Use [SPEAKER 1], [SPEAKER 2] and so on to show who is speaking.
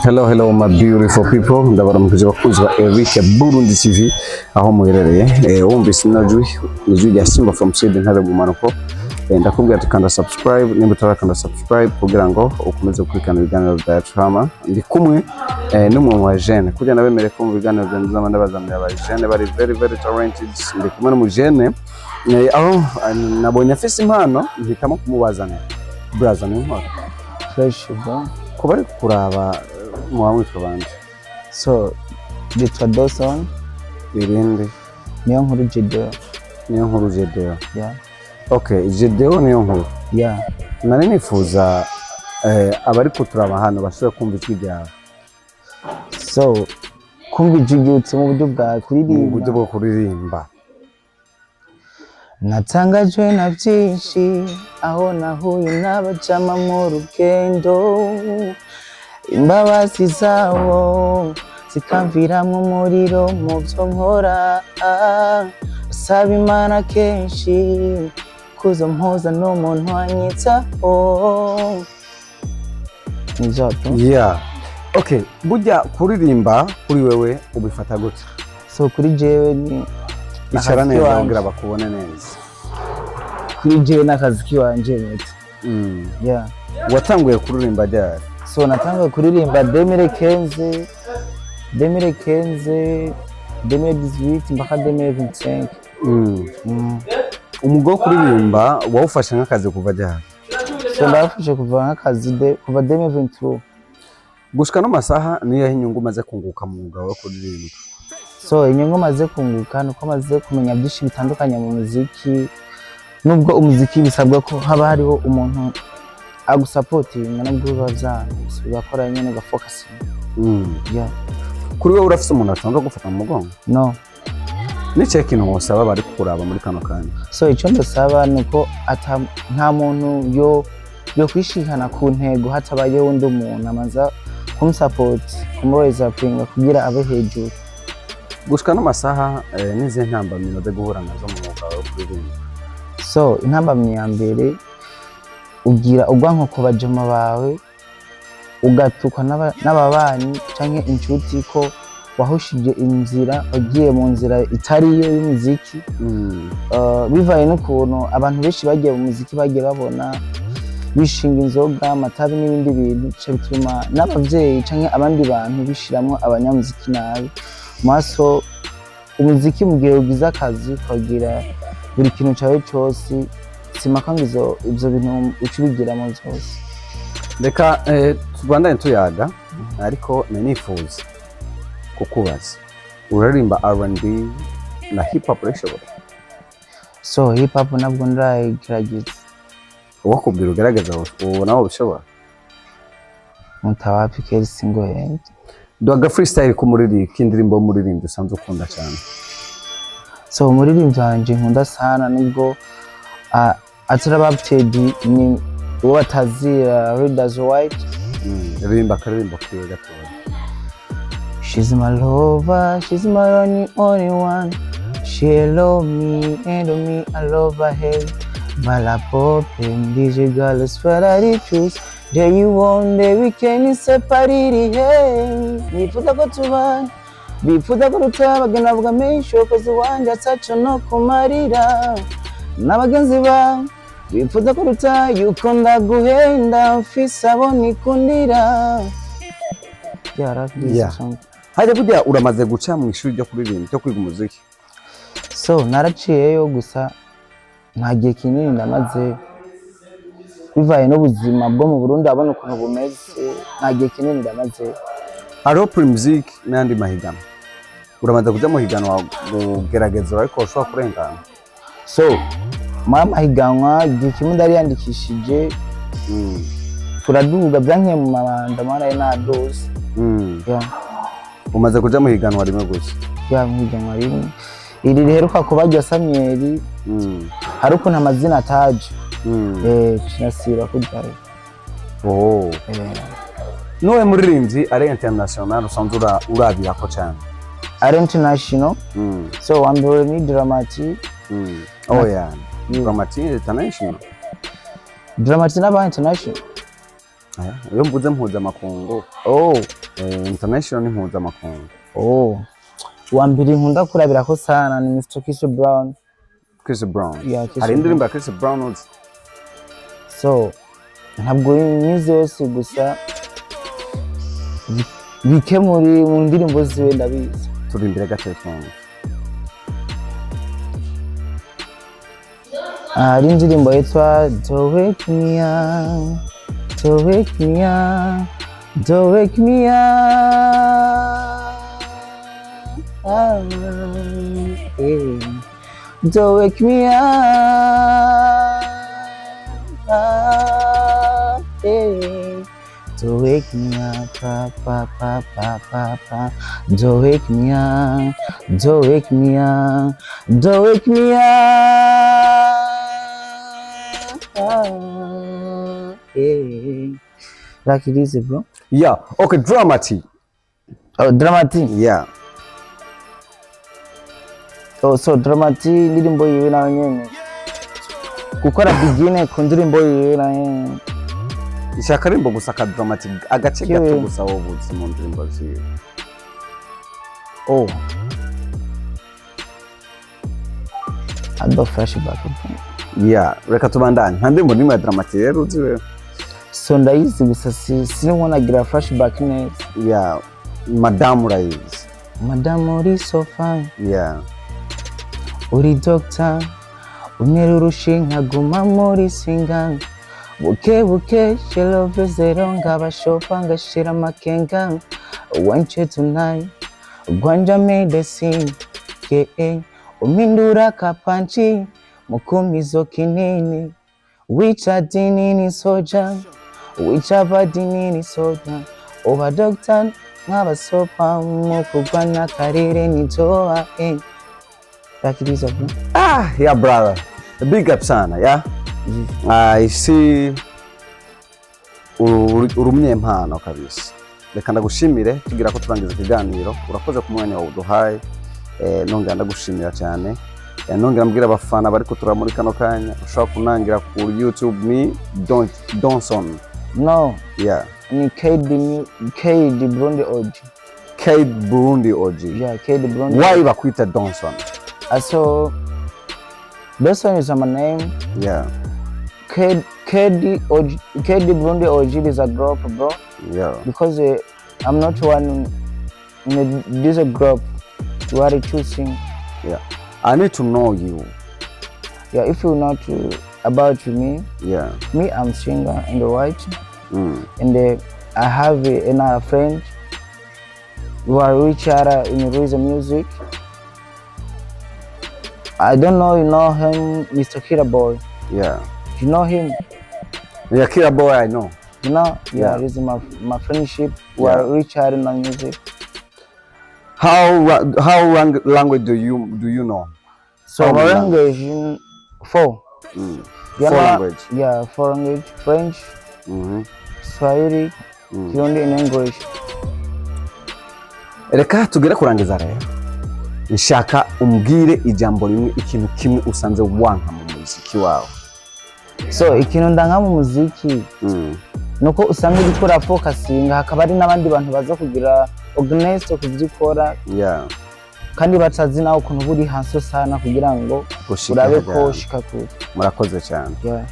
[SPEAKER 1] Hello my beautiful people, ndabaramukije bakunzi ba Eric Burundi TV aho muherereye. Wumvise nijwi rya Simba from Sweden ntare mu manuko. Ndakubwira ati kanda subscribe nimba utarakanda subscribe kugira ngo ukomeze gukurikirana ibiganiro bya Trama. Ndi kumwe n'umwe wa jeune kugira nabemere ko mu biganiro byanjye ndabazamira aba jeune bari very talented. Ndi kumwe n'umu jeune aho nabonye afise impano mpitamo kumubazana. Brother ni impano
[SPEAKER 2] fresh bro.
[SPEAKER 1] Ko bari kuraba mwamwitwa bande.
[SPEAKER 2] So bitwa Dawson
[SPEAKER 1] irinde
[SPEAKER 2] niyo nkuru Jedeo.
[SPEAKER 1] Niyo nkuru Jedeo.
[SPEAKER 2] Yeah.
[SPEAKER 1] Okay, Jedeo niyo nkuru.
[SPEAKER 2] Yeah.
[SPEAKER 1] Nari nifuza abari kuturaba hano bashobora kumva ijwi ryawe.
[SPEAKER 2] So kumva ijwi ryutse mu buryo bwa kuririmba.
[SPEAKER 1] Mu buryo bwo kuririmba.
[SPEAKER 2] Natangajwe na byinshi aho nahuye n'abajama mu rugendo, imbabazi zawo zikamviramwo umuriro mu byo nkora, asaba Imana kenshi kuzo mpuza n'umuntu wanyitaho.
[SPEAKER 1] Yeah. Okay, burya kuririmba kuri wewe ubifata gute?
[SPEAKER 2] So kuri jewe ni
[SPEAKER 1] icara neza ngira bakubone neza.
[SPEAKER 2] Kuri jewe n'akazi kiwanje mute. Yeah.
[SPEAKER 1] Watanguye kuririmba ryari?
[SPEAKER 2] So natanguye kuririmba 2015 2018 mpaka 2025.
[SPEAKER 1] Umugabo kuririmba wawufashe nk'akazi kuva ryari?
[SPEAKER 2] So ndafashe kuva nk'akazi kuva 2022.
[SPEAKER 1] Gushika no masaha niyo inyungu maze kunguka mu mwuga wo kuririmba.
[SPEAKER 2] So inyungu maze kunguka nuko maze kumenya byinshi bitandukanye mu muziki, nubwo umuziki bisabwa ko haba hariho umuntu agusupportinga nabwo bazakora nyene ugafocus. Yeah.
[SPEAKER 1] Kuri wewe urafise umuntu atanga gufata mu mugongo?
[SPEAKER 2] No.
[SPEAKER 1] Ni check in wosaba bari kuraba muri kano kanya.
[SPEAKER 2] So icyo ndasaba nuko nta muntu yo kwishikana ku ntego hatabaye wundi umuntu amaza kumsupport kumureza pinga kugira abe hejuru.
[SPEAKER 1] Gushika no masaha nize ntambamino de guhura nazo mu mwuga wo kuririmba.
[SPEAKER 2] So intambamye ya mbere ugira ugwanko ku bajama bawe, ugatukwa n'ababanyi canke inshuti ko wahushije inzira wagiye mu nzira itari yo y'umuziki. Bivaye n'ukuntu abantu benshi bagiye mu muziki bagiye babona bishinga inzoga amatabi n'ibindi bintu cyo bituma n'abavyeyi canke abandi bantu bishiramwo abanyamuziki nabi maso. Umuziki mu gihe ugize akazi ukagira buri kintu cyawe cyose simaka ngo ibyo bintu ucubigira mu zose.
[SPEAKER 1] Reka tubandanye tuyaga ariko nifuza kukubaza uririmba R&B na hip hop reshoboka?
[SPEAKER 2] So hip hop nabwo ndayigerageje.
[SPEAKER 1] Wakubwira ugerageza ubu nawe bishobora?
[SPEAKER 2] Mutawapi keri single hand.
[SPEAKER 1] Doga freestyle ku muriri kindirimbo muririmbye usanzwe ukunda cyane.
[SPEAKER 2] So muririmbye wanje nkunda sana nubwo atarabapted ni uwo batazira Readers White.
[SPEAKER 1] Aririmba karirimbo kiwe gatoya.
[SPEAKER 2] She's my lover, she's my only one. She love me and me I love her. Hey, bala pop and DJ girl is Ferrari choose. There you want the weekend separate. Hey, nifuza ko tubana, bifuza ko tutabagana vuga mesho kozi wanje ataco no kumarira. Nabagenzi ba bifuza ko yuko ndaguhenda mfise abo nikundira.
[SPEAKER 1] Yeah. Hajya burya uramaze guca mu ishuri ryo kuririmba cyo kwiga umuziki?
[SPEAKER 2] So naraciyeyo gusa nta gihe kinini ndamaze, bivaye n'ubuzima bwo mu Burundi abona ukuntu bumeze, nta gihe kinini ndamaze.
[SPEAKER 1] Hariho pre-music n'andi mahiganwa uramaze kuja mu higanwa kugerageza ariko ushobora kurengana?
[SPEAKER 2] So mahiganwa igihe kimwe ndariyandikishije turaduga byanke mu mabanda mara na dose. Yeah.
[SPEAKER 1] Umaze kuja mu higanwa rimwe gusa?
[SPEAKER 2] Yeah, mu higanwa rimwe iri riheruka kuba rya Samuel. Hari ukuntu amazina ataje. Kinasira kujayo.
[SPEAKER 1] Nowe muririmbyi ari international usanzwe urabira ko cyane?
[SPEAKER 2] Ari international. So wambere ni dramatic.
[SPEAKER 1] Oh yeah. Dramatic international.
[SPEAKER 2] Dramatic n'aba international.
[SPEAKER 1] iyo mvuze mpuzamakungu international ni mpuzamakungu.
[SPEAKER 2] Wa mbere nkunda kurabira ko sana ni Mr. Chris Brown. Hari indirimbo ya Chris Brown uzi? So ntabwo nyizi yose gusa bike mu ndirimbo ziwe ndabizi.
[SPEAKER 1] Turimbire gace twumva.
[SPEAKER 2] Hari indirimbo yitwa Don't Wake Me Up, Don't Wake Me Up, Don't Wake Me Up. Don't wake me up, don't wake me up, pa pa pa pa pa pa. Don't wake me up, don't wake me up, don't wake me up. Like it is, bro.
[SPEAKER 1] Yeah, okay, Dramati.
[SPEAKER 2] Oh, Dramati.
[SPEAKER 1] Yeah.
[SPEAKER 2] So Dramati ndirimbo yiwe na nyene gukora bigine ku ndirimbo yiwe na nyene
[SPEAKER 1] ishaka rimbo gusaka Dramati agace gato gusa wobuzi mu ndirimbo ziwe.
[SPEAKER 2] Ado flashback.
[SPEAKER 1] Yeah, reka tubandanye. Nta ndirimbo nimwe ya Dramati rero uziwe.
[SPEAKER 2] So ndayizi gusa sinibona gira flashback neza.
[SPEAKER 1] Yeah, Madame urayizi.
[SPEAKER 2] Madame uri so fine.
[SPEAKER 1] Yeah.
[SPEAKER 2] Uri doctor unera urushinga guma muri singa buke buke love zero ngabashopa ngashira makenga want you tonight gwanja medicine umindura kapanchi mukumizo kinini wicha dinini soja wicha badinini soja over doctor ngabasopa mukugwana karire nitoa Like it is, bro.
[SPEAKER 1] Yeah, brother. A big up sana, yeah. I see urumye impano kabisa. Reka ndagushimire tugira ko turangiza ikiganiro. Urakoze ku mwanya wawe uduhaye. Nongera ndagushimira cyane. Nongera mbwira abafana bari kutura muri kano kanya ushaka kunangira ku YouTube ni Donson.
[SPEAKER 2] No.
[SPEAKER 1] Yeah.
[SPEAKER 2] Ni KD Burundi OG.
[SPEAKER 1] KD Burundi OG.
[SPEAKER 2] Yeah, KD Burundi.
[SPEAKER 1] Why bakwita Donson?
[SPEAKER 2] So this one is my name.
[SPEAKER 1] Yeah.
[SPEAKER 2] KD Burundi OG is a group, bro.
[SPEAKER 1] Yeah.
[SPEAKER 2] Because I'm not one in this group. You are choosing.
[SPEAKER 1] Yeah. I need to know you.
[SPEAKER 2] Yeah. If you not about me.
[SPEAKER 1] Yeah.
[SPEAKER 2] Me, I'm singer in the white.
[SPEAKER 1] And
[SPEAKER 2] I have another friend. who are rich in reason music. I don't know, you know him, Mr. Kira Boy.
[SPEAKER 1] Yeah.
[SPEAKER 2] You know him?
[SPEAKER 1] Yeah, Kira Boy, I know.
[SPEAKER 2] You know? Yeah, this is my friendship. We are rich in music.
[SPEAKER 1] How language do you know?
[SPEAKER 2] So my language, four.
[SPEAKER 1] Four language.
[SPEAKER 2] Yeah, four language. French, Swahili, Kirundi and English.
[SPEAKER 1] Reka tugere kurangiza rero. Nshaka umbwire ijambo rimwe ikintu kimwe usanze wanka mu muziki wawe.
[SPEAKER 2] So ikintu ndanga mu muziki nuko usanga gukora focusing hakaba ari nabandi bantu baza kugira organize kuvyikora.
[SPEAKER 1] Yeah.
[SPEAKER 2] Kandi batazi nawe ukuntu buri hanso sana kugira ngo urabe ko shika kure.
[SPEAKER 1] Murakoze cyane.
[SPEAKER 2] Yeah.